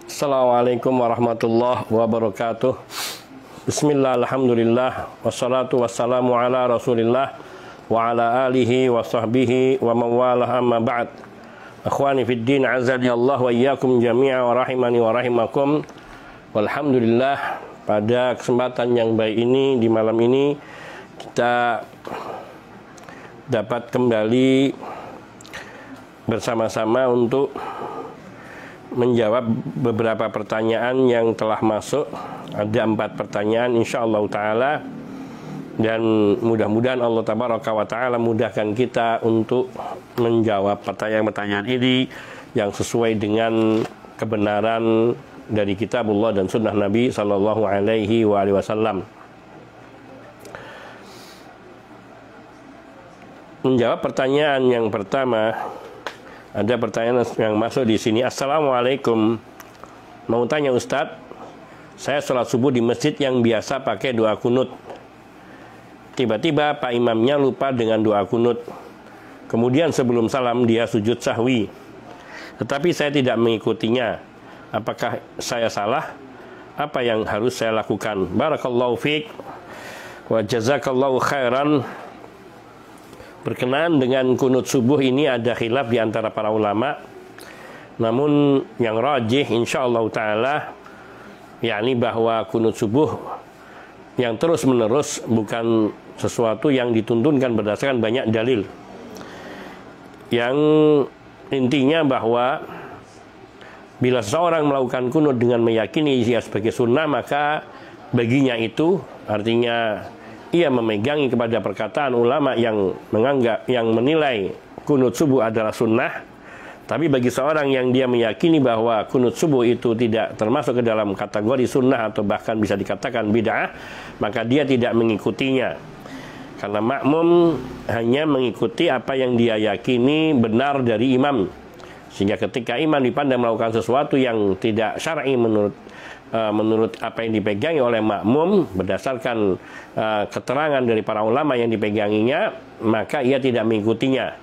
Assalamualaikum warahmatullahi wabarakatuh. Bismillah, alhamdulillah, wassalatu wassalamu ala rasulillah wa ala alihi wa sahbihi wa mawalah, amma ba'd. Akhwani fid din, azani Allah wa iyyakum jami'a wa rahimani wa rahimakum. Walhamdulillah, pada kesempatan yang baik ini, di malam ini kita dapat kembali bersama-sama untuk menjawab beberapa pertanyaan yang telah masuk. Ada 4 pertanyaan insyaallah ta'ala, dan mudah-mudahan Allah tabaraka wa ta'ala mudahkan kita untuk menjawab pertanyaan-pertanyaan ini yang sesuai dengan kebenaran dari kitabullah dan sunnah Nabi sallallahu alaihi wasallam. Menjawab pertanyaan yang pertama, ada pertanyaan yang masuk di sini. Assalamualaikum. Mau tanya Ustadz, saya sholat subuh di masjid yang biasa pakai doa kunut. Tiba-tiba Pak Imamnya lupa dengan doa kunut. Kemudian sebelum salam dia sujud sahwi. Tetapi saya tidak mengikutinya. Apakah saya salah? Apa yang harus saya lakukan? Barakallahu fiik wa jazakallahu khairan. Berkenaan dengan kunut subuh ini ada khilaf di antara para ulama. Namun yang rajih insyaallah ta'ala, yakni bahwa kunut subuh yang terus-menerus bukan sesuatu yang dituntunkan berdasarkan banyak dalil. Yang intinya bahwa bila seseorang melakukan kunut dengan meyakini ia sebagai sunnah, maka baginya itu artinya ia memegangi kepada perkataan ulama yang menilai kunut subuh adalah sunnah. Tapi bagi seorang yang dia meyakini bahwa kunut subuh itu tidak termasuk ke dalam kategori sunnah atau bahkan bisa dikatakan bid'ah, maka dia tidak mengikutinya. Karena makmum hanya mengikuti apa yang dia yakini benar dari imam. Sehingga ketika imam dipandang melakukan sesuatu yang tidak syar'i menurut apa yang dipegangi oleh makmum berdasarkan keterangan dari para ulama yang dipeganginya, maka ia tidak mengikutinya.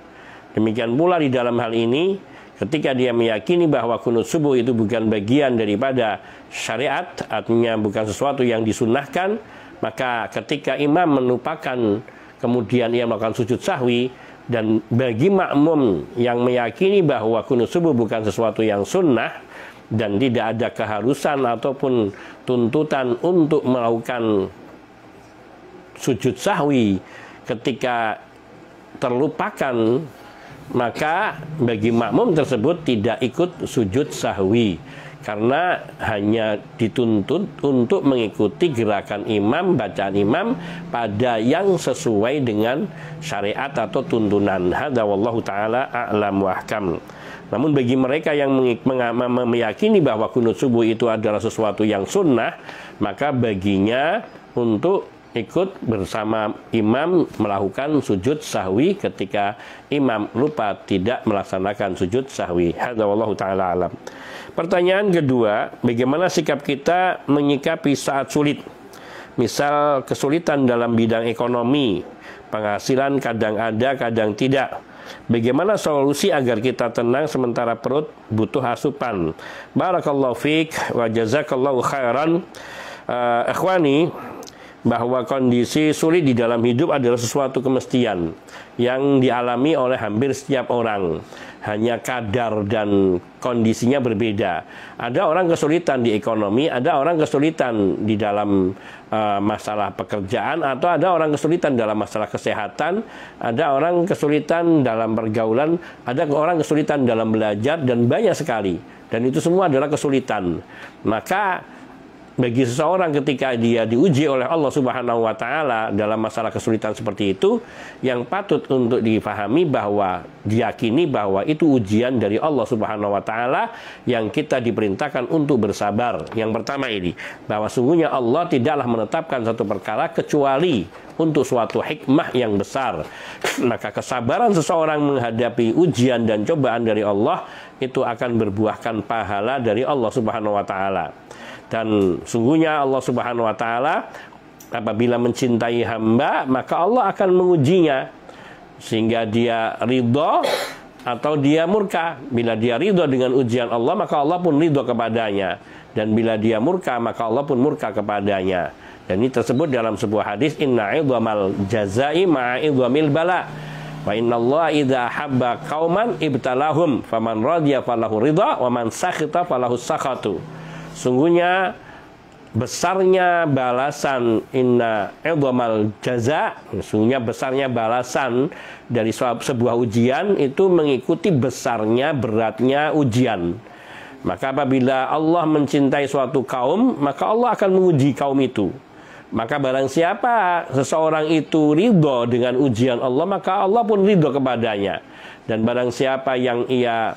Demikian pula di dalam hal ini, ketika dia meyakini bahwa kunut subuh itu bukan bagian daripada syariat, artinya bukan sesuatu yang disunnahkan, maka ketika imam melupakan kemudian ia melakukan sujud sahwi, dan bagi makmum yang meyakini bahwa kunut subuh bukan sesuatu yang sunnah dan tidak ada keharusan ataupun tuntutan untuk melakukan sujud sahwi ketika terlupakan, maka bagi makmum tersebut tidak ikut sujud sahwi, karena hanya dituntut untuk mengikuti gerakan imam, bacaan imam pada yang sesuai dengan syariat atau tuntunan. Hadza wallahu taala a'lam wa ahkam. Namun bagi mereka yang meyakini bahwa kunut subuh itu adalah sesuatu yang sunnah, maka baginya untuk ikut bersama imam melakukan sujud sahwi ketika imam lupa tidak melaksanakan sujud sahwi. Hadza wallahu ta'ala alam. Pertanyaan kedua, bagaimana sikap kita menyikapi saat sulit? Misal kesulitan dalam bidang ekonomi, penghasilan kadang ada, kadang tidak. Bagaimana solusi agar kita tenang sementara perut butuh asupan? Barakallahu fiik wa jazakallahu khairan. Ikhwani, bahwa kondisi sulit di dalam hidup adalah sesuatu kemestian yang dialami oleh hampir setiap orang. Hanya kadar dan kondisinya berbeda. Ada orang kesulitan di ekonomi, ada orang kesulitan di dalam masalah pekerjaan, atau ada orang kesulitan dalam masalah kesehatan, ada orang kesulitan dalam pergaulan, ada orang kesulitan dalam belajar, dan banyak sekali. Dan itu semua adalah kesulitan. Maka bagi seseorang ketika dia diuji oleh Allah Subhanahu wa ta'ala dalam masalah kesulitan seperti itu, yang patut untuk difahami bahwa diyakini bahwa itu ujian dari Allah Subhanahu wa ta'ala yang kita diperintahkan untuk bersabar. Yang pertama ini, bahwa sungguhnya Allah tidaklah menetapkan satu perkara kecuali untuk suatu hikmah yang besar. Maka kesabaran seseorang menghadapi ujian dan cobaan dari Allah itu akan berbuahkan pahala dari Allah Subhanahu wa ta'ala. Dan sungguhnya Allah Subhanahu wa ta'ala apabila mencintai hamba, maka Allah akan mengujinya sehingga dia ridha atau dia murka. Bila dia ridho dengan ujian Allah, maka Allah pun ridho kepadanya. Dan bila dia murka, maka Allah pun murka kepadanya. Dan ini tersebut dalam sebuah hadis, inna idhamal jazai ma'a idhamil bala. Wa inna Allah idha habba qauman ibtalahum faman radiya falahu ridha wa man sakhita falahu sakhatu. Sungguhnya besarnya balasan inna idhamal jaza, sungguhnya besarnya balasan dari sebuah ujian itu mengikuti besarnya beratnya ujian. Maka apabila Allah mencintai suatu kaum, maka Allah akan menguji kaum itu. Maka barang siapa seseorang itu ridho dengan ujian Allah, maka Allah pun ridho kepadanya. Dan barang siapa yang ia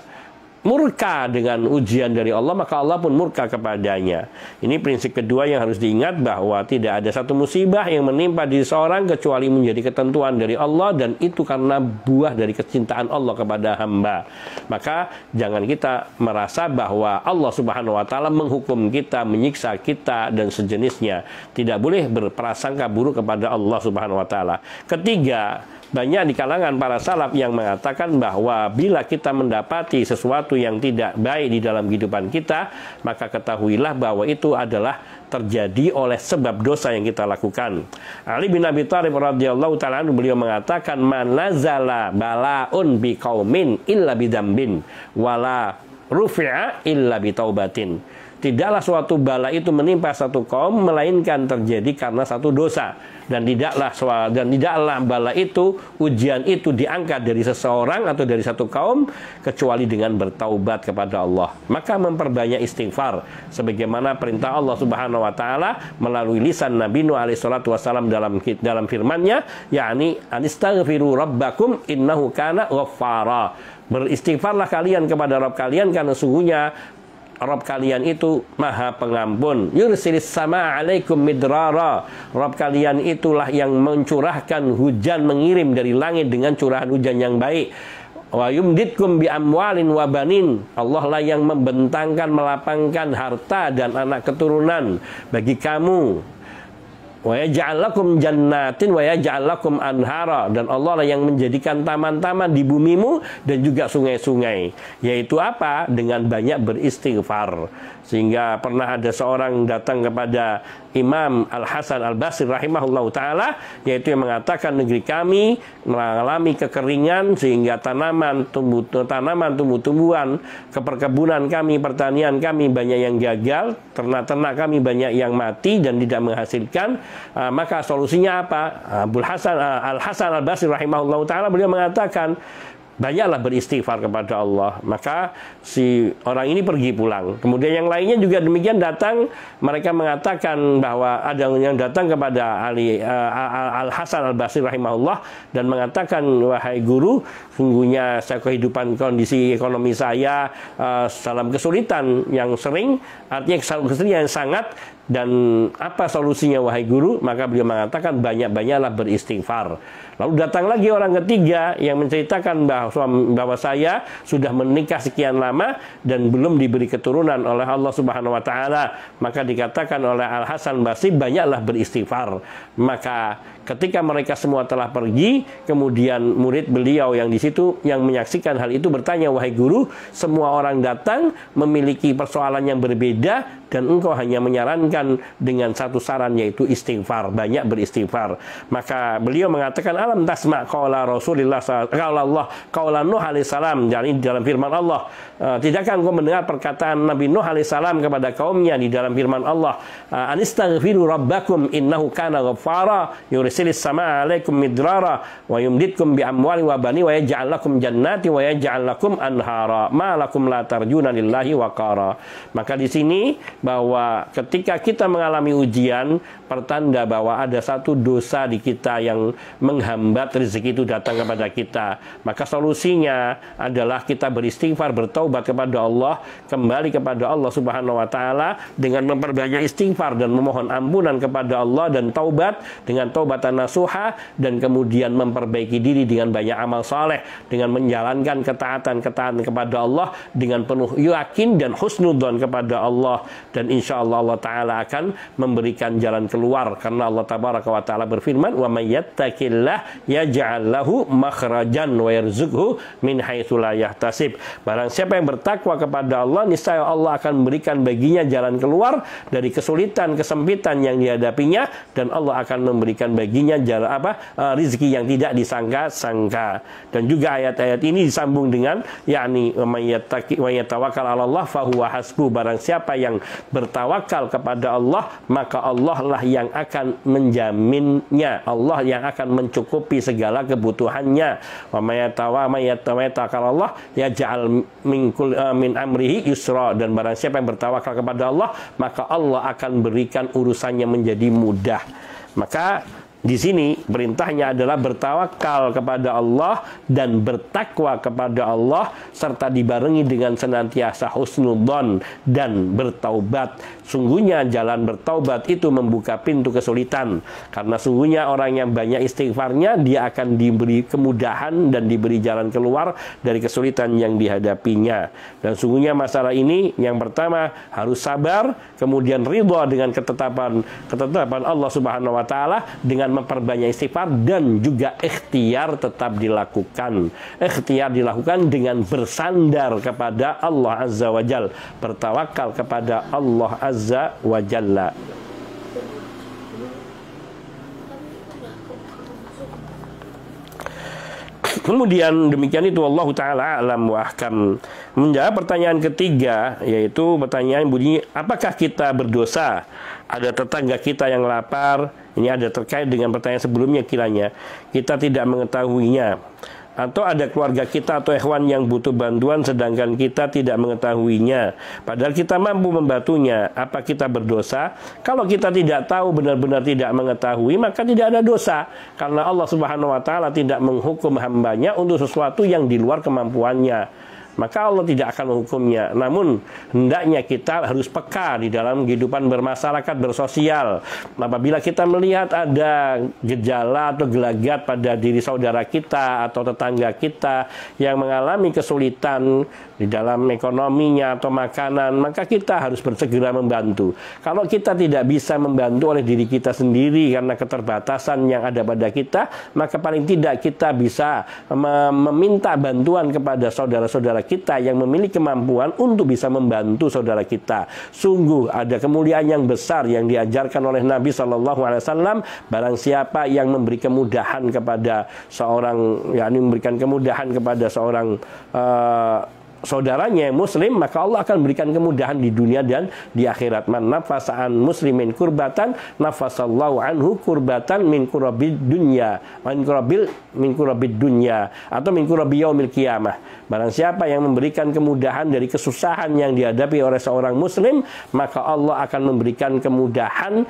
murka dengan ujian dari Allah, maka Allah pun murka kepadanya. Ini prinsip kedua yang harus diingat, bahwa tidak ada satu musibah yang menimpa diri seorang kecuali menjadi ketentuan dari Allah, dan itu karena buah dari kecintaan Allah kepada hamba. Maka jangan kita merasa bahwa Allah Subhanahu wa taala menghukum kita, menyiksa kita dan sejenisnya. Tidak boleh berprasangka buruk kepada Allah Subhanahu wa taala. Ketiga, banyak di kalangan para salaf yang mengatakan bahwa bila kita mendapati sesuatu yang tidak baik di dalam kehidupan kita, maka ketahuilah bahwa itu adalah terjadi oleh sebab dosa yang kita lakukan. Ali bin Abi Thalib radhiyallahu ta'ala anhu, beliau mengatakan, man nazala balaun bi qaumin illa bidambin wala rufi'a illa bitaubatin. Tidaklah suatu bala itu menimpa satu kaum melainkan terjadi karena satu dosa, dan tidaklah bala itu, ujian itu diangkat dari seseorang atau dari satu kaum kecuali dengan bertaubat kepada Allah. Maka memperbanyak istighfar sebagaimana perintah Allah Subhanahu wa taala melalui lisan Nabi Nuh alaihi salatu wasallam dalam firman-Nya, yakni anistaghfiru rabbakum innahu kana ghaffara. Beristighfarlah kalian kepada Rabb kalian, karena sungguhnya Rabb kalian itu maha pengampun. Yursilis sama alaikum midrara. Rabb kalian itulah yang mencurahkan hujan, mengirim dari langit dengan curahan hujan yang baik. Wa yumditkum bi amwalin wa banin. Allah lah yang membentangkan, melapangkan harta dan anak keturunan bagi kamu. Wa yaj'al lakum jannatin wa yaj'al lakum anhara. Dan Allah lah yang menjadikan taman-taman di bumimu dan juga sungai-sungai. Yaitu apa? Dengan banyak beristighfar. Sehingga pernah ada seorang datang kepada Imam Al-Hasan Al-Basri rahimahullahu ta'ala, yaitu yang mengatakan, negeri kami mengalami kekeringan sehingga tumbuh-tumbuhan, keperkebunan kami, pertanian kami banyak yang gagal, ternak-ternak kami banyak yang mati dan tidak menghasilkan. Maka solusinya apa? Al-Hasan Al-Basri rahimahullahu ta'ala, beliau mengatakan, banyaklah beristighfar kepada Allah. Maka si orang ini pergi pulang. Kemudian yang lainnya juga demikian datang. Mereka mengatakan bahwa ada yang datang kepada Al-Hasan Al-Basri rahimahullah dan mengatakan, wahai guru, sungguhnya kehidupan kondisi ekonomi saya dalam kesulitan yang sering, artinya kesulitan yang sangat. Dan apa solusinya wahai guru? Maka beliau mengatakan, banyak-banyaklah beristighfar. Lalu datang lagi orang ketiga yang menceritakan bahwa saya sudah menikah sekian lama dan belum diberi keturunan oleh Allah Subhanahu wa taala. Maka dikatakan oleh Al-Hasan Basri, banyaklah beristighfar. Maka ketika mereka semua telah pergi, kemudian murid beliau yang di situ yang menyaksikan hal itu bertanya, wahai guru, semua orang datang memiliki persoalan yang berbeda dan engkau hanya menyarankan dengan satu saran, yaitu istighfar, banyak beristighfar. Maka beliau mengatakan, alam tasma' qaula Rasulillah qaula Nuh alaihi salam, jadi dalam firman Allah, tidakkah engkau mendengar perkataan Nabi Nuh alaihi salam kepada kaumnya di dalam firman Allah, anistaghfiru rabbakum innahu kana ghaffara yursilis samaa alaikum midrara wa yumditkum bi amwali wa bani wa yaj'al lakum jannati wa yaj'al lakum anhara ma lakum la tarjuna lillahi waqara. Maka di sini bahwa ketika kita mengalami ujian, pertanda bahwa ada satu dosa di kita yang menghambat rezeki itu datang kepada kita. Maka solusinya adalah kita beristighfar, bertaubat kepada Allah, kembali kepada Allah Subhanahu wa taala dengan memperbanyak istighfar dan memohon ampunan kepada Allah dan taubat dengan taubatan nasuha, dan kemudian memperbaiki diri dengan banyak amal saleh, dengan menjalankan ketaatan kepada Allah dengan penuh yakin dan husnudzon kepada Allah. Dan insya Allah Allah Ta'ala Ta'ala akan memberikan jalan keluar, karena Allah Tabaraka wa Ta'ala berfirman, wa may yattaqillah yaj'al lahu makhrajan wa yarzuqhu min haitsu la yahtasib. Barang siapa yang bertakwa kepada Allah, niscaya Allah akan memberikan baginya jalan keluar dari kesulitan, kesempitan yang dihadapinya, dan Allah akan memberikan baginya jalan rizki yang tidak disangka-sangka. Dan juga ayat-ayat ini disambung dengan yakni wa yatawakkal 'ala Allah fahuwa hasbuh. Barang siapa yang bertawakal kepada Allah, maka Allah lah yang akan menjaminnya, Allah yang akan mencukupi segala kebutuhannya. Wa may yatawakkal Allah yaj'al min amrihi yusra. Dan barang siapa yang bertawakal kepada Allah, maka Allah akan berikan urusannya menjadi mudah. Maka di sini perintahnya adalah bertawakal kepada Allah dan bertakwa kepada Allah, serta dibarengi dengan senantiasa husnudzon dan bertaubat. Sungguhnya jalan bertaubat itu membuka pintu kesulitan, karena sungguhnya orang yang banyak istighfarnya, dia akan diberi kemudahan dan diberi jalan keluar dari kesulitan yang dihadapinya. Dan sungguhnya masalah ini, yang pertama harus sabar, kemudian ridha dengan ketetapan Allah Subhanahu wa Ta'ala dengan memperbanyak istighfar, dan juga ikhtiar tetap dilakukan. Ikhtiar dilakukan dengan bersandar kepada Allah Azza wa Jalla, bertawakal kepada Allah Azza wa Jalla. Kemudian demikian itu, Allah Ta'ala a'lam wa ahkam. Menjawab pertanyaan ketiga, yaitu pertanyaan bunyi, apakah kita berdosa? Ada tetangga kita yang lapar. Ini ada terkait dengan pertanyaan sebelumnya, kiranya kita tidak mengetahuinya. Atau ada keluarga kita atau ikhwan yang butuh bantuan sedangkan kita tidak mengetahuinya, padahal kita mampu membantunya. Apa kita berdosa? Kalau kita tidak tahu, benar-benar tidak mengetahui, maka tidak ada dosa, karena Allah Subhanahu wa Ta'ala tidak menghukum hambanya untuk sesuatu yang di luar kemampuannya. Maka Allah tidak akan menghukumnya. Namun hendaknya kita harus peka di dalam kehidupan bermasyarakat, bersosial. Apabila kita melihat ada gejala atau gelagat pada diri saudara kita atau tetangga kita yang mengalami kesulitan di dalam ekonominya atau makanan, maka kita harus bersegera membantu. Kalau kita tidak bisa membantu oleh diri kita sendiri karena keterbatasan yang ada pada kita, maka paling tidak kita bisa meminta bantuan kepada saudara-saudara kita yang memiliki kemampuan untuk bisa membantu saudara kita. Sungguh ada kemuliaan yang besar yang diajarkan oleh Nabi SAW. Barang siapa yang memberi kemudahan kepada seorang, yakni memberikan kemudahan kepada seorang saudaranya yang muslim, maka Allah akan berikan kemudahan di dunia dan di akhirat. Man nafasa'an muslimin kurbatan nafasallahu anhu kurbatan min kurabid dunya min kurabid dunya atau min kurabi yaumil qiyamah. Barang siapa yang memberikan kemudahan dari kesusahan yang dihadapi oleh seorang muslim, maka Allah akan memberikan kemudahan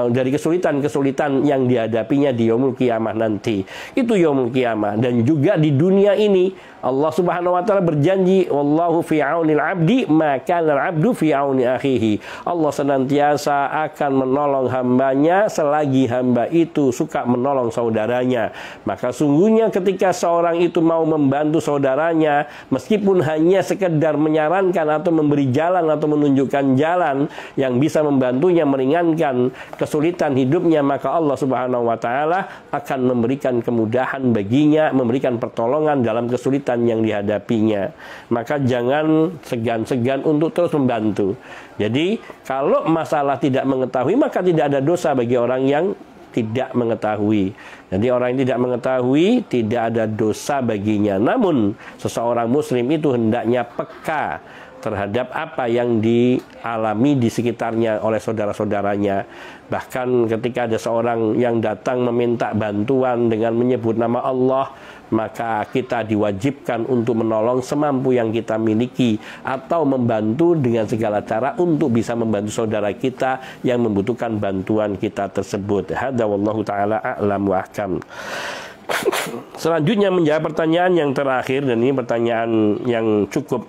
dari kesulitan-kesulitan yang dihadapinya di yaumul qiyamah nanti. Itu yaumul qiyamah. Dan juga di dunia ini Allah Subhanahu wa Ta'ala berjanji, wallahu fi aunil abdi maka al-abdu fi auni akhihi. Allah senantiasa akan menolong hambanya selagi hamba itu suka menolong saudaranya. Maka sungguhnya ketika seorang itu mau membantu saudaranya, meskipun hanya sekedar menyarankan atau memberi jalan atau menunjukkan jalan yang bisa membantunya meringankan kesulitan hidupnya, maka Allah Subhanahu wa Ta'ala akan memberikan kemudahan baginya, memberikan pertolongan dalam kesulitan yang dihadapinya. Maka jangan segan-segan untuk terus membantu. Jadi kalau masalah tidak mengetahui, maka tidak ada dosa bagi orang yang tidak mengetahui. Jadi orang yang tidak mengetahui tidak ada dosa baginya. Namun seseorang muslim itu hendaknya peka terhadap apa yang dialami di sekitarnya oleh saudara-saudaranya. Bahkan ketika ada seorang yang datang meminta bantuan dengan menyebut nama Allah, maka kita diwajibkan untuk menolong semampu yang kita miliki atau membantu dengan segala cara untuk bisa membantu saudara kita yang membutuhkan bantuan kita tersebut. Hadza wallahu ta'ala a'lam wa ahkam. Selanjutnya menjawab pertanyaan yang terakhir, dan ini pertanyaan yang cukup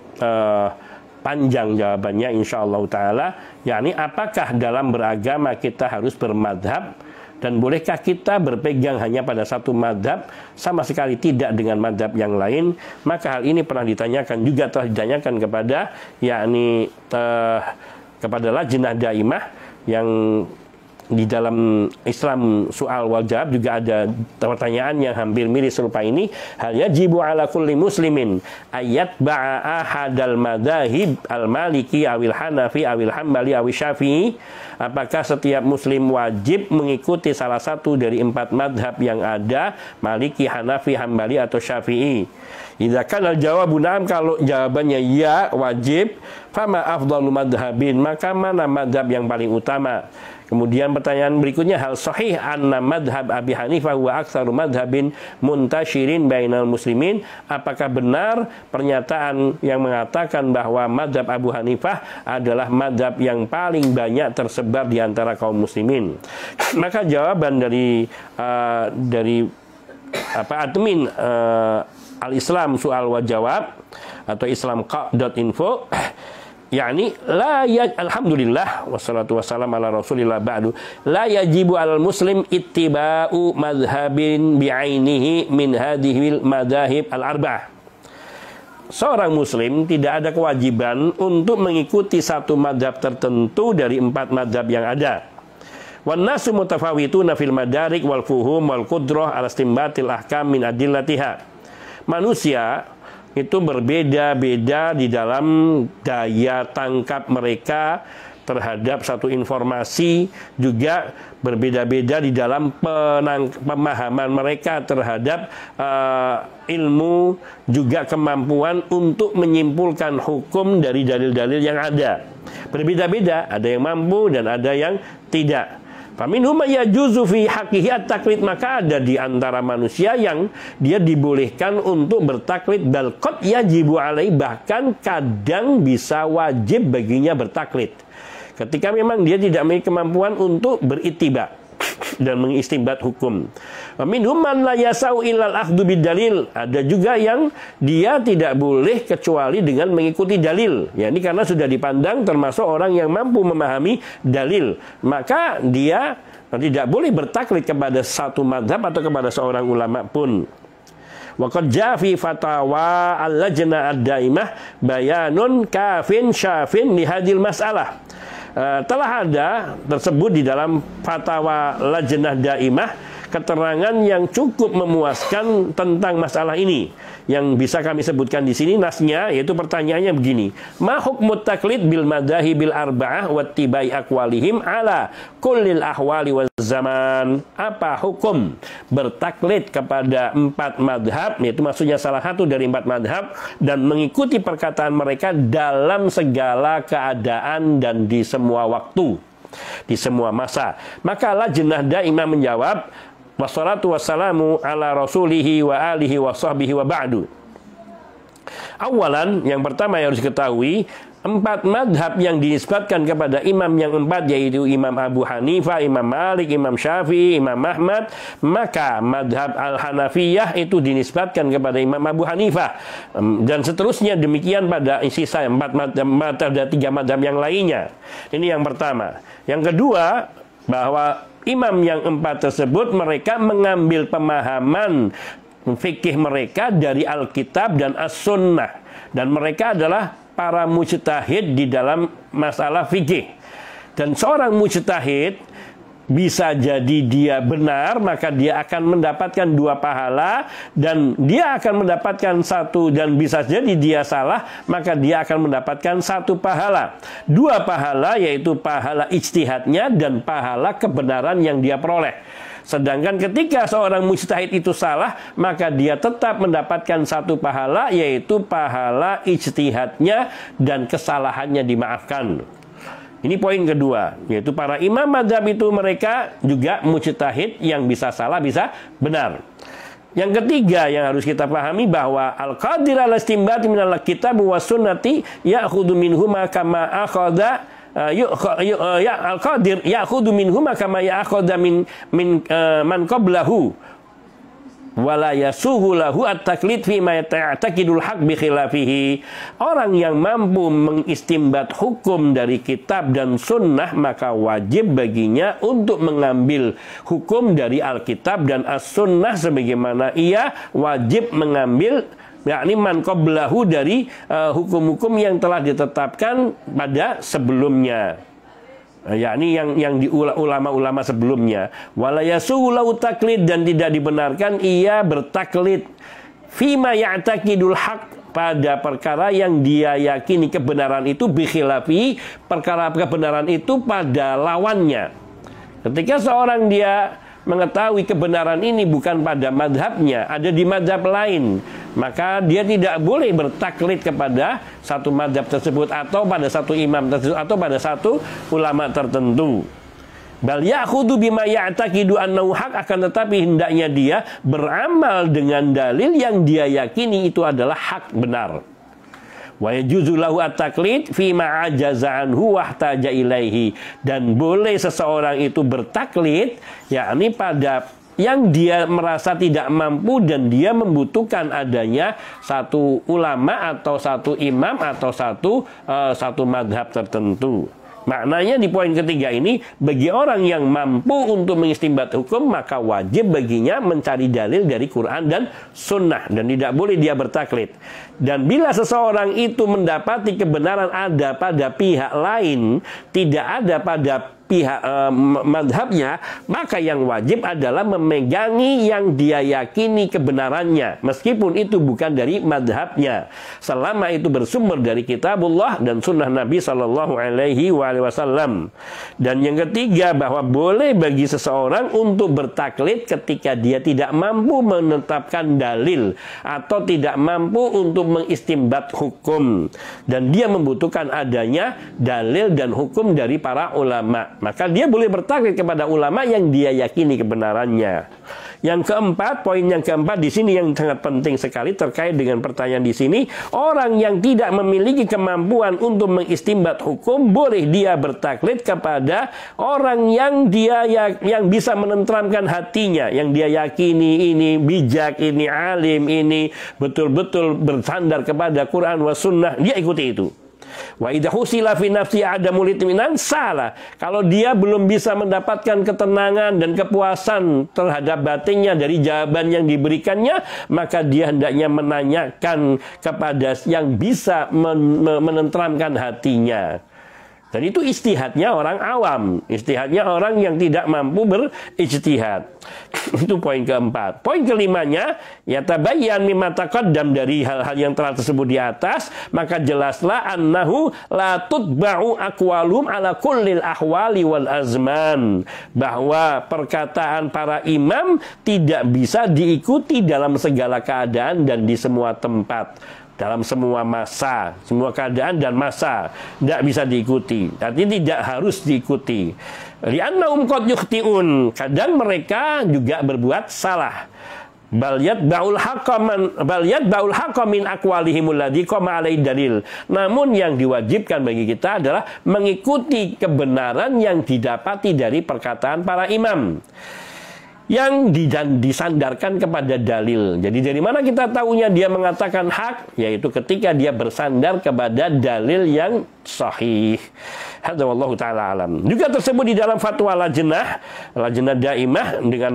panjang jawabannya insyaallah ta'ala, yakni apakah dalam beragama kita harus bermadhab, dan bolehkah kita berpegang hanya pada satu madhab, sama sekali tidak dengan madhab yang lain? Maka hal ini pernah ditanyakan, juga telah ditanyakan kepada yakni kepada lajnah daimah yang di dalam Islam soal wal jawab juga ada pertanyaan yang hampir mirip serupa ini. Hal yajibu ala kulli muslimin ayat ba'a ahadal madzahib al-maliki awil hanafi awil hambali awil syafi'i. Apakah setiap muslim wajib mengikuti salah satu dari 4 madhab yang ada, Maliki, Hanafi, Hambali atau Syafi'i? Idza kana al-jawabu na'am, kalau jawabannya ya, wajib, fama afdalu madhabin, maka mana madhab yang paling utama? Kemudian pertanyaan berikutnya, hal sahih anna madhab Abi Hanifah wa aktsaru madhabin muntashirin bainal muslimin? Apakah benar pernyataan yang mengatakan bahwa madhab Abu Hanifah adalah madhab yang paling banyak tersebar di antara kaum muslimin? Maka jawaban dari admin Al-Islam Soal wa Jawab atau islamqa.info, yakni alhamdulillah wassalatu wassalamu ala rasulillah ba'du, la yajibu alal muslim ittiba'u madhabin bi'ainihi min hadhil madahib al-arba'ah. Seorang muslim tidak ada kewajiban untuk mengikuti satu madhab tertentu dari 4 madhab yang ada. Wan nasu mutafawituna fil madarik wal fuhum wal qudrah ala istinbatil ahkam min adillatiha. Manusia itu berbeda-beda di dalam daya tangkap mereka terhadap satu informasi, juga berbeda-beda di dalam pemahaman mereka terhadap ilmu, juga kemampuan untuk menyimpulkan hukum dari dalil-dalil yang ada. Berbeda-beda, ada yang mampu dan ada yang tidak. Faminhum yajuzu fi haqqihi at-taqlid, maka ada di antara manusia yang dia dibolehkan untuk bertaklid, bal qad yajibu alaihi, bahkan kadang bisa wajib baginya bertaklid ketika memang dia tidak memiliki kemampuan untuk berittiba dan mengistinbat hukum. Minhum man la yasau illal akhdhu bidalil, ada juga yang dia tidak boleh kecuali dengan mengikuti dalil. Ya, ini karena sudah dipandang termasuk orang yang mampu memahami dalil, maka dia tidak boleh bertaklid kepada satu madhab atau kepada seorang ulama pun. Waqad jaa fi fatawa al-lajnah ad-daimah bayanun kafin syafin li hadhil mas'alah. Telah ada tersebut di dalam fatwa lajnah daimah keterangan yang cukup memuaskan tentang masalah ini, yang bisa kami sebutkan di sini nasnya, yaitu pertanyaannya begini: ma hukmut taklid bil madahibil arba'ah wa tibai aqwalihim ala kullil ahwali waz zaman? Apa hukum bertaklid kepada 4 madhab, yaitu maksudnya salah satu dari 4 madhab, dan mengikuti perkataan mereka dalam segala keadaan dan di semua waktu, di semua masa? Maka lajnah daimah menjawab, wassalatu wassalamu ala rasulihi wa alihi wa sahbihi wa ba'du. Awalan, yang pertama yang harus diketahui, 4 madhab yang dinisbatkan kepada imam yang 4, yaitu Imam Abu Hanifah, Imam Malik, Imam Syafi'i, Imam Ahmad. Maka madhab Al-Hanafiyah itu dinisbatkan kepada Imam Abu Hanifah, dan seterusnya demikian pada sisa 4 madhab dan 3 madhab yang lainnya. Ini yang pertama. Yang kedua, bahwa imam yang 4 tersebut mereka mengambil pemahaman fikih mereka dari Alkitab dan As-Sunnah, dan mereka adalah para mujtahid di dalam masalah fikih. Dan seorang mujtahid bisa jadi dia benar, maka dia akan mendapatkan 2 pahala, dan dia akan mendapatkan 1, dan bisa jadi dia salah, maka dia akan mendapatkan 1 pahala. 2 pahala, yaitu pahala ijtihadnya dan pahala kebenaran yang dia peroleh. Sedangkan ketika seorang mujtahid itu salah, maka dia tetap mendapatkan 1 pahala, yaitu pahala ijtihadnya dan kesalahannya dimaafkan. Ini poin kedua, yaitu para imam mazhab itu mereka juga mujtahid yang bisa salah, bisa benar. Yang ketiga yang harus kita pahami, bahwa al-qadir ala istinbati minal kitab wa sunnati ya'khudhu minhuma kama akhadha al-qadir ya'khudhu minhuma kama ya'khadha min man qablahu wala yasuhu lahu at-taklid fi ma ya'taqidul haq bi khilafihi. Orang yang mampu mengistimbat hukum dari kitab dan sunnah, maka wajib baginya untuk mengambil hukum dari Alkitab dan As-Sunnah, sebagaimana ia wajib mengambil yakni man qablahu dari hukum-hukum yang telah ditetapkan pada sebelumnya, yakni yang di ulama-ulama sebelumnya. Wala yasulau taklid, dan tidak dibenarkan ia bertaklid fima ya'taqidul haq, pada perkara yang dia yakini kebenaran itu, bikhilafi, perkara kebenaran itu pada lawannya. Ketika seorang dia mengetahui kebenaran ini bukan pada madhabnya, ada di madhab lain, maka dia tidak boleh bertaklid kepada satu madhab tersebut, atau pada satu imam tersebut, atau pada satu ulama tertentu. Bal ya'khudhu bima ya'taqidu annahu haq, akan tetapi hendaknya dia beramal dengan dalil yang dia yakini itu adalah hak, benar. Wa yajuzu lahu at-taqlid fi ma ajaza anhu wahtaja ilaihi, dan boleh seseorang itu bertaklid yakni pada yang dia merasa tidak mampu dan dia membutuhkan adanya satu ulama atau satu imam atau satu madhab tertentu. Maknanya di poin ketiga ini, bagi orang yang mampu untuk mengistinbat hukum, maka wajib baginya mencari dalil dari Quran dan Sunnah, dan tidak boleh dia bertaklid. Dan bila seseorang itu mendapati kebenaran ada pada pihak lain, tidak ada pada pihak madhabnya, maka yang wajib adalah memegangi yang dia yakini kebenarannya, meskipun itu bukan dari madhabnya, selama itu bersumber dari kitabullah dan sunnah Nabi Shallallahu Alaihi Wasallam. Dan yang ketiga, bahwa boleh bagi seseorang untuk bertaklid ketika dia tidak mampu menetapkan dalil atau tidak mampu untuk mengistimbat hukum, dan dia membutuhkan adanya dalil dan hukum dari para ulama, maka dia boleh bertaklid kepada ulama yang dia yakini kebenarannya. Yang keempat, poin yang keempat di sini yang sangat penting sekali terkait dengan pertanyaan di sini, orang yang tidak memiliki kemampuan untuk mengistimbat hukum, boleh dia bertaklid kepada orang yang yang bisa menenteramkan hatinya, yang dia yakini ini bijak, ini alim, ini betul-betul bersandar kepada Quran wa sunnah, dia ikuti itu. Wa idza husila fi nafsi adamul itminan salah. Kalau dia belum bisa mendapatkan ketenangan dan kepuasan terhadap batinnya dari jawaban yang diberikannya, maka dia hendaknya menanyakan kepada yang bisa menenteramkan hatinya. Dan itu istihadnya orang awam, istihadnya orang yang tidak mampu berijtihad. Itu poin keempat. Poin kelimanya, yatabayyan mimma taqaddam, dari hal-hal yang telah tersebut di atas, maka jelaslah annahu la tutba'u aqwalum ala kullil ahwali wal azman, bahwa perkataan para imam tidak bisa diikuti dalam segala keadaan dan di semua tempat, dalam semua masa, semua keadaan dan masa, tidak bisa diikuti. Artinya tidak harus diikuti. Li'annahum qad yukhti'un, kadang mereka juga berbuat salah. Bal yatba'ul haqqa min aqwalihimul ladzi qama alaihi dalil. Namun yang diwajibkan bagi kita adalah mengikuti kebenaran yang didapati dari perkataan para imam, yang disandarkan kepada dalil. Jadi dari mana kita tahunya dia mengatakan hak? Yaitu ketika dia bersandar kepada dalil yang sahih. Hadza wallahu taala alam. Juga tersebut di dalam fatwa lajnah daimah dengan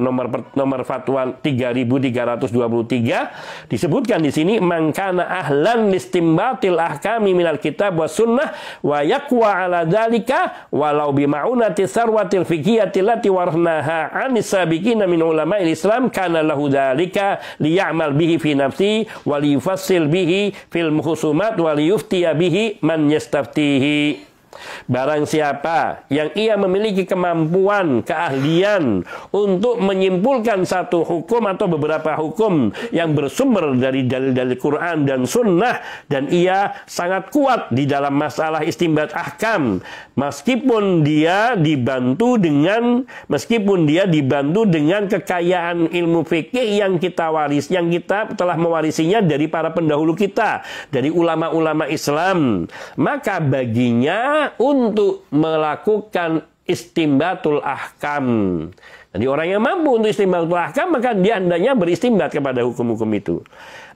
nomor fatwa 3323 disebutkan di sini, man kana ahlan listimbatil ahkami minal kitab was sunnah wa yaqwa ala dzalika walau bi ma'unati sarwatil fiqhiyati lati warnaha anis sabiqina min ulama'il Islam, kana lahu dzalika liya'mal bihi fi nafsi wa liyufassil bihi fil khusumat wa liyuftiya bihi man yastaftihi. Barang siapa yang ia memiliki kemampuan, keahlian untuk menyimpulkan satu hukum atau beberapa hukum yang bersumber dari dalil-dalil Quran dan Sunnah, dan ia sangat kuat di dalam masalah istimbat ahkam, meskipun dia dibantu dengan kekayaan ilmu fikih yang kita telah mewarisinya dari para pendahulu kita, dari ulama-ulama Islam, maka baginya untuk melakukan istimbatul ahkam. Jadi orang yang mampu untuk istinbatul ahkam, maka dia hendaknya beristinbat kepada hukum-hukum itu.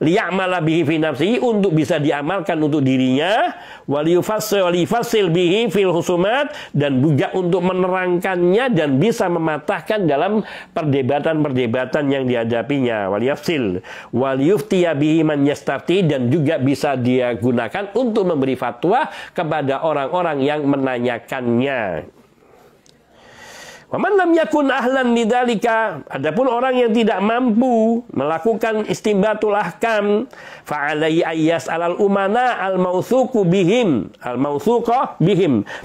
Liya'mala bihi fi nafsihi, untuk bisa diamalkan untuk dirinya, waliyufassil bihi fil husumat, dan juga untuk menerangkannya dan bisa mematahkan dalam perdebatan-perdebatan yang dihadapinya. Waliyafsil waliyuftiya bihi man yastafti, dan juga bisa dia gunakan untuk memberi fatwa kepada orang-orang yang menanyakannya. Waman lam yakun ahlan lidzalika, adapun orang yang tidak mampu melakukan istinbatul ahkam, fa alaihi ayyas alal umana al mautsuqu bihim,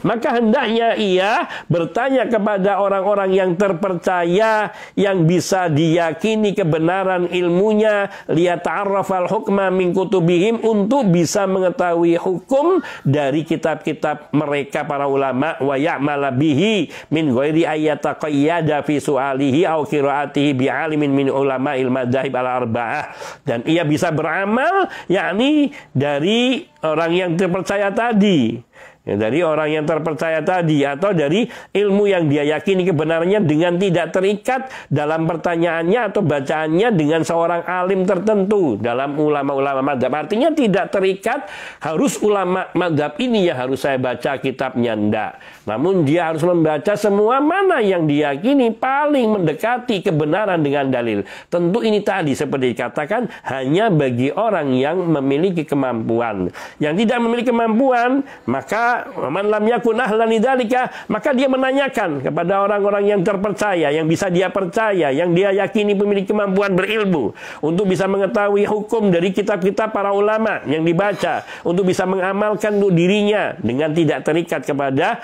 maka hendaknya ia bertanya kepada orang-orang yang terpercaya, yang bisa diyakini kebenaran ilmunya, liyata'arrafal hukma min kutubihim, untuk bisa mengetahui hukum dari kitab-kitab mereka para ulama, wa ya'mala bihi min ghairi ayat taqayyada fi su'alihi aw qiraatihi bi'alimin min ulama'il madzhab al-arba'ah, dan ia bisa beramal yakni dari orang yang terpercaya tadi, dari orang yang terpercaya tadi, atau dari ilmu yang dia yakini kebenarannya dengan tidak terikat dalam pertanyaannya atau bacaannya dengan seorang alim tertentu dalam ulama-ulama madzhab. Artinya tidak terikat harus ulama madzhab ini ya harus saya baca kitabnya, enggak. Namun dia harus membaca semua mana yang diyakini paling mendekati kebenaran dengan dalil. Tentu ini tadi seperti dikatakan hanya bagi orang yang memiliki kemampuan. Yang tidak memiliki kemampuan, maka man lam yakun ahlan lidzalika, maka dia menanyakan kepada orang-orang yang terpercaya, yang bisa dia percaya, yang dia yakini memiliki kemampuan berilmu untuk bisa mengetahui hukum dari kitab-kitab para ulama yang dibaca, untuk bisa mengamalkan untuk dirinya dengan tidak terikat kepada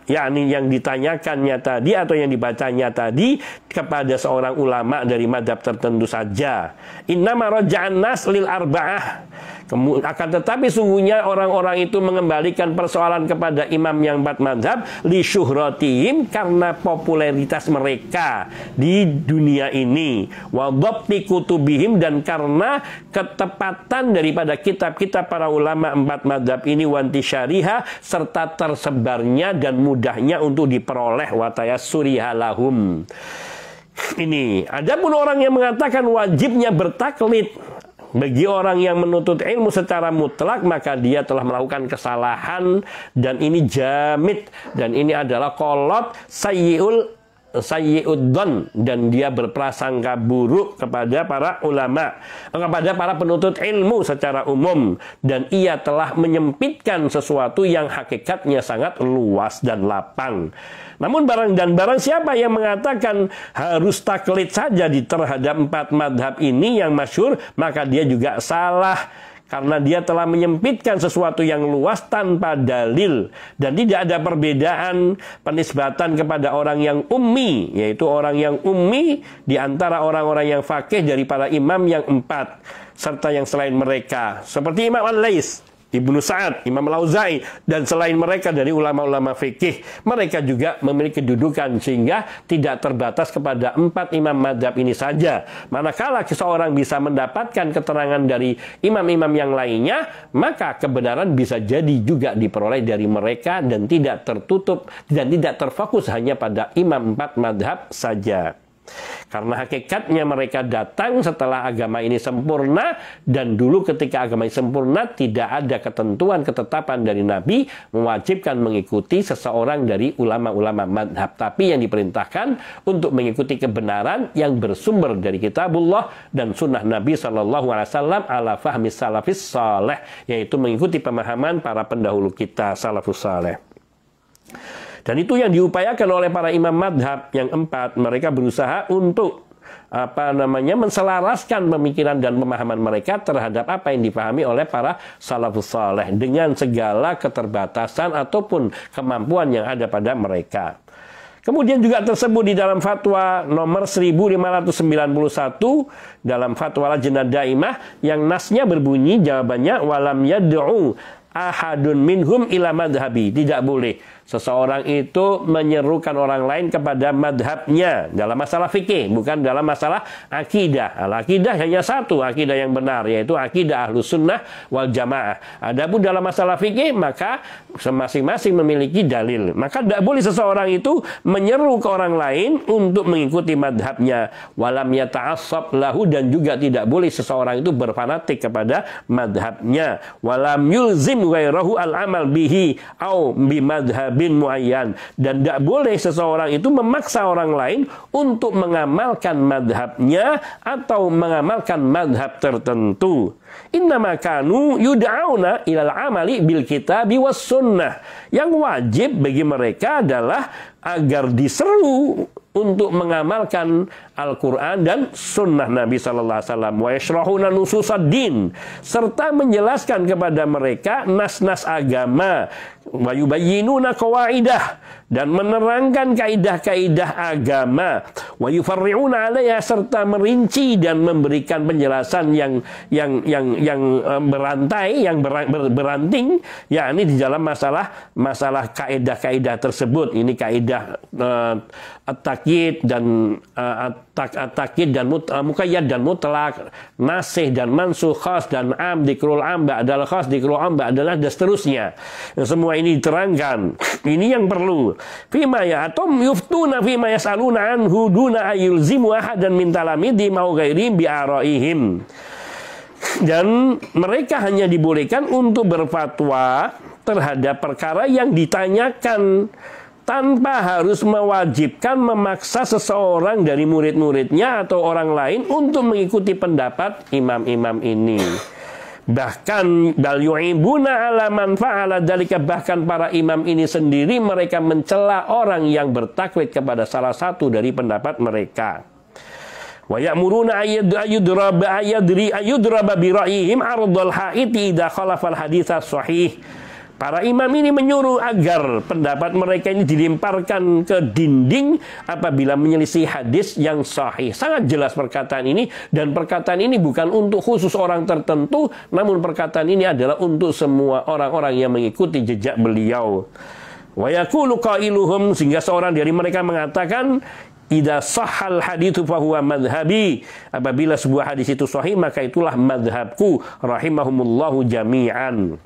yakni yang ditanyakannya tadi atau yang dibacanya tadi kepada seorang ulama dari madhab tertentu saja. Innama raja'an nas lil arba'ah, akan tetapi sungguhnya orang-orang itu mengembalikan persoalan kepada imam yang empat madhab li syuhratihim, karena popularitas mereka di dunia ini, wa dhabti kutubihim, dan karena ketepatan daripada kitab-kitab para ulama empat madhab ini, wanti syariha, serta tersebarnya dan mudahnya untuk diperoleh, wa tayassuriha lahum. Ini adapun orang yang mengatakan wajibnya bertaklid bagi orang yang menuntut ilmu secara mutlak, maka dia telah melakukan kesalahan, dan ini jamid, dan ini adalah kolot sayyi'uddon, dan dia berprasangka buruk kepada para ulama, kepada para penuntut ilmu secara umum, dan ia telah menyempitkan sesuatu yang hakikatnya sangat luas dan lapang. Namun barang siapa yang mengatakan harus taklid saja terhadap empat madhab ini yang masyhur, maka dia juga salah, karena dia telah menyempitkan sesuatu yang luas tanpa dalil, dan tidak ada perbedaan penisbatan kepada orang yang ummi, yaitu orang yang ummi di antara orang-orang yang faqih dari para imam yang empat serta yang selain mereka, seperti Imam Al-Lais, Ibnu Sa'ad, Imam Al-Auza'i, dan selain mereka dari ulama-ulama fikih. Mereka juga memiliki kedudukan sehingga tidak terbatas kepada empat imam madhab ini saja. Manakala seseorang bisa mendapatkan keterangan dari imam-imam yang lainnya, maka kebenaran bisa jadi juga diperoleh dari mereka dan tidak tertutup dan tidak terfokus hanya pada imam empat madhab saja. Karena hakikatnya mereka datang setelah agama ini sempurna, dan dulu ketika agama ini sempurna tidak ada ketentuan ketetapan dari Nabi mewajibkan mengikuti seseorang dari ulama-ulama madhab, tapi yang diperintahkan untuk mengikuti kebenaran yang bersumber dari kitabullah dan sunnah Nabi SAW ala fahmi salafis saleh, yaitu mengikuti pemahaman para pendahulu kita salafus saleh. Dan itu yang diupayakan oleh para imam madhab yang empat. Mereka berusaha untuk menselaraskan pemikiran dan pemahaman mereka terhadap apa yang dipahami oleh para salafus saleh dengan segala keterbatasan ataupun kemampuan yang ada pada mereka. Kemudian juga tersebut di dalam fatwa nomor 1591 dalam fatwa Lajnah Daimah yang nasnya berbunyi, jawabannya walam yad'u ahadun minhum ila madhabi. Tidak boleh seseorang itu menyerukan orang lain kepada madhabnya dalam masalah fikih, bukan dalam masalah akidah. Akidah hanya satu, akidah yang benar, yaitu akidah Ahlus Sunnah wal Jamaah. Adapun dalam masalah fikih, maka masing-masing memiliki dalil. Maka tidak boleh seseorang itu menyeru ke orang lain untuk mengikuti madhabnya. Walam yata'assab lahu, dan juga tidak boleh seseorang itu berfanatik kepada madhabnya. Walam yulzim ghairahu al-amal bihi au bimadhab bin muayyan, dan tidak boleh seseorang itu memaksa orang lain untuk mengamalkan madhabnya atau mengamalkan madhab tertentu. Innama kanu yud'auna ilal amali bil kitabi was sunnah. Yang wajib bagi mereka adalah agar diseru untuk mengamalkan Al-Quran dan Sunnah Nabi Sallallahu Alaihi Wasallam. Wa yashrahuna nususad din, serta menjelaskan kepada mereka nas-nas agama. Wa yubayyinuna qawaidah, dan menerangkan kaidah-kaidah agama. Wa yufarri'una 'alaiha, serta merinci dan memberikan penjelasan yang berantai, yang beranting, yakni di dalam masalah kaidah-kaidah tersebut. Ini kaidah at-takyid dan at-takyid dan muqayyad dan mutlak, nasih dan mansukh, khas dan am, dzikrul am ba'dal khas, dzikrul am ba'dal, dan seterusnya. Semua ini diterangkan. Ini yang perlu. Fima ya'tum yuftuna fima yas'aluna anhu duna ayulzimu ahadan min talamidi mau ghairihim bi'araihim. Dan mereka hanya dibolehkan untuk berfatwa terhadap perkara yang ditanyakan, tanpa harus mewajibkan memaksa seseorang dari murid-muridnya atau orang lain untuk mengikuti pendapat imam-imam ini. Bahkan bal yu'ibuna ala man fa'ala dzalika, bahkan para imam ini sendiri mereka mencela orang yang bertaklid kepada salah satu dari pendapat mereka. Wa ya'muruna ayudraba bi ra'yihim 'ardal haiti idza khalafa al-hadits as-sahih. Para imam ini menyuruh agar pendapat mereka ini dilemparkan ke dinding apabila menyelisih hadis yang sahih. Sangat jelas perkataan ini, dan perkataan ini bukan untuk khusus orang tertentu, namun perkataan ini adalah untuk semua orang-orang yang mengikuti jejak beliau. Wa yaqulu qailuhum, sehingga seorang dari mereka mengatakan, idza sahhal haditsu fa huwa madhhabi, apabila sebuah hadis itu sahih maka itulah madhabku, rahimahumullahu jami'an.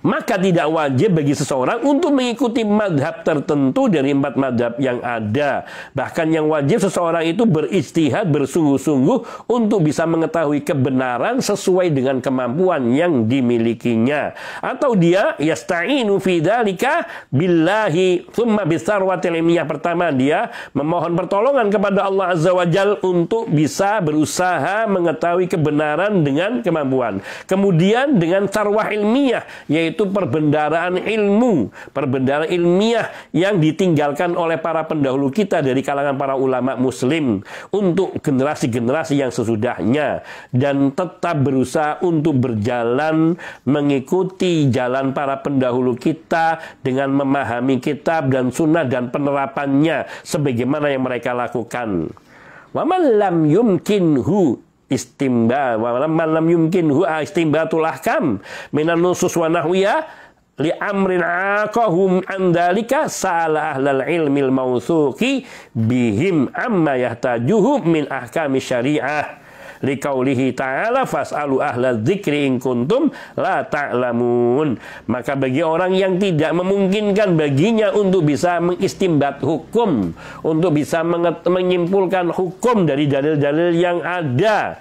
Maka tidak wajib bagi seseorang untuk mengikuti madhab tertentu dari 4 madhab yang ada. Bahkan yang wajib seseorang itu berijtihad, bersungguh-sungguh untuk bisa mengetahui kebenaran sesuai dengan kemampuan yang dimilikinya. Atau dia yasta'inu fi dzalika billahi tsumma bisarwatil ilmiyah. Pertama, dia memohon pertolongan kepada Allah Azza wa Jalla untuk bisa berusaha mengetahui kebenaran dengan kemampuan. Kemudian dengan sarwah ilmiah, yaitu perbendaharaan ilmu, perbendaharaan ilmiah yang ditinggalkan oleh para pendahulu kita dari kalangan para ulama muslim untuk generasi-generasi yang sesudahnya, dan tetap berusaha untuk berjalan mengikuti jalan para pendahulu kita dengan memahami kitab dan sunnah dan penerapannya sebagaimana yang mereka lakukan. Wa man lam yumkinhu istimba wa lam yumkinhu istimbatul ahkam minan nusus wa nahwiya li amrin aqahum an dzalika sa'ala ahlal ilmil mawthuqi bihim amma yahtajuhu min ahkami syariah liqaulihi ta'ala fas'alu ahla dzikri in kuntum la ta'lamun. Maka bagi orang yang tidak memungkinkan baginya untuk bisa mengistimbat hukum, untuk bisa menyimpulkan hukum dari dalil-dalil yang ada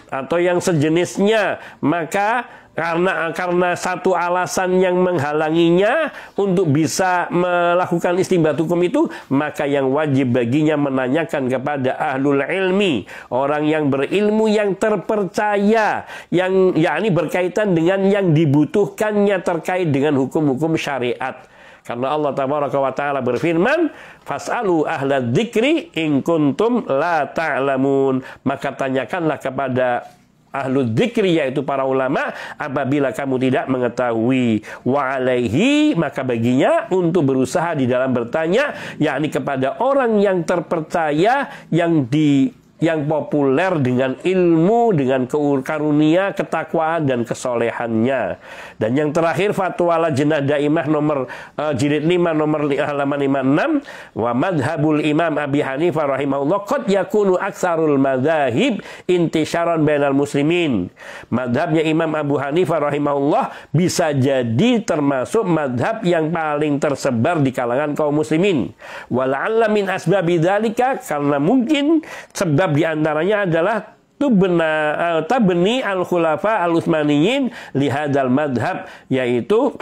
atau yang sejenisnya, maka karena satu alasan yang menghalanginya untuk bisa melakukan istimbat hukum itu, maka yang wajib baginya menanyakan kepada ahlul ilmi, orang yang berilmu yang terpercaya, yang yakni berkaitan dengan yang dibutuhkannya terkait dengan hukum-hukum syariat. Karena Allah Tabaraka wa Ta'ala berfirman, fas'alu ahla dzikri in kuntum la ta'lamun. Maka tanyakanlah kepada ahlu dzikri, yaitu para ulama, apabila kamu tidak mengetahui. Wa alaihi, maka baginya untuk berusaha di dalam bertanya, yakni kepada orang yang terpercaya, yang populer dengan ilmu, dengan karunia, ketakwaan dan kesolehannya. Dan yang terakhir fatwa Lajnah Daimah nomor jilid 5 nomor halaman 56, wa madhabul Imam Abi Hanifah rahimahullah qad yakunu aktsarul madzahib intisyaran bainal muslimin. Madhabnya Imam Abu Hanifah rahimahullah bisa jadi termasuk madhab yang paling tersebar di kalangan kaum muslimin. Wala'alla min asbabi dzalika, karena mungkin sebab diantaranya adalah tabni al-khulafa al-utsmaniyin li hadzal madhab, yaitu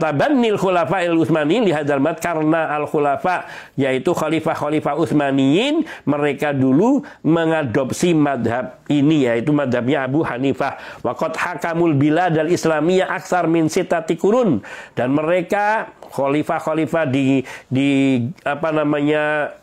tabannil khulafa al-utsmaniyin li hadzal madhab, karena al-khulafa yaitu khalifah-khalifah Utsmaniyin mereka dulu mengadopsi madhab ini, yaitu madhabnya Abu Hanifah. Waqad hakamul bilad al-islamiyah aksar min sittati qurun, dan mereka khalifah-khalifah di apa namanya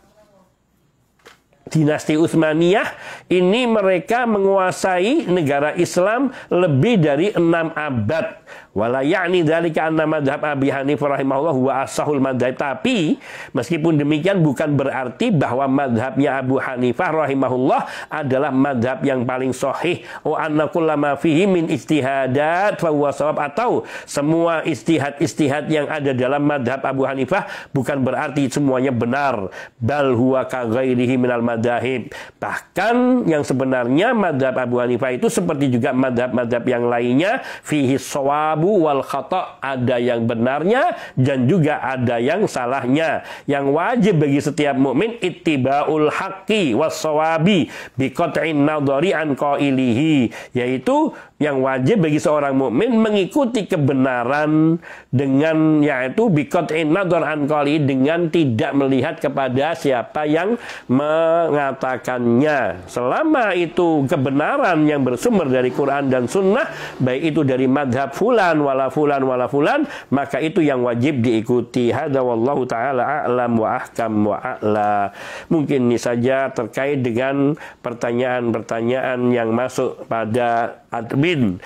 dinasti Utsmaniyah ini, mereka menguasai negara Islam lebih dari 6 abad. Wala ya'ni dzalika anna madhab Abi Hanifah rahimahullah huwa ashahul madhab. Tapi meskipun demikian bukan berarti bahwa madhabnya Abu Hanifah rahimahullah adalah madhab yang paling sahih. Wa anna kullama fihi min ijtihadat fa huwa shawab, atau semua istihad yang ada dalam madhab Abu Hanifah bukan berarti semuanya benar. Bal huwa ka ghairihi minal madahib. Bahkan yang sebenarnya madhab Abu Hanifah itu seperti juga madhab-madhab yang lainnya, fihi shawab wal khata', ada yang benarnya dan juga ada yang salahnya. Yang wajib bagi setiap mukmin ittiba'ul haqqi was shawabi bi qat'in nadhari an qailihi, yaitu yang wajib bagi seorang mukmin mengikuti kebenaran dengan, yaitu bi qat'in nadhar an qailihi, dengan tidak melihat kepada siapa yang mengatakannya. Selama itu kebenaran yang bersumber dari Quran dan Sunnah, baik itu dari madhab fulan wala fulan, maka itu yang wajib diikuti. Hadza wallahu taala a'lam wa ahkam wa a'la. Mungkin ini saja terkait dengan pertanyaan-pertanyaan yang masuk pada admin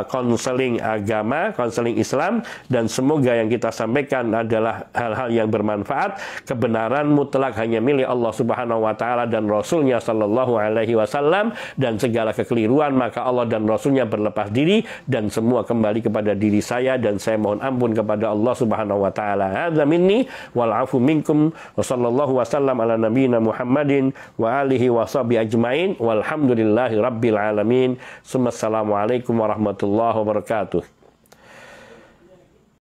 konseling agama, konseling Islam, dan semoga yang kita sampaikan adalah hal-hal yang bermanfaat. Kebenaran mutlak hanya milik Allah Subhanahu wa taala dan Rasulnya sallallahu alaihi wasallam, dan segala kekeliruan maka Allah dan Rasulnya berlepas diri dan semua kembali kepada diri saya, dan saya mohon ampun kepada Allah Subhanahu wa taala. Hadza minni wal afu minkum wa sallallahu wasallam ala nabiyyina Muhammadin wa alihi wa sahbihi ajmain walhamdulillahi rabbil alamin. Assalamualaikum warahmatullahi wabarakatuh.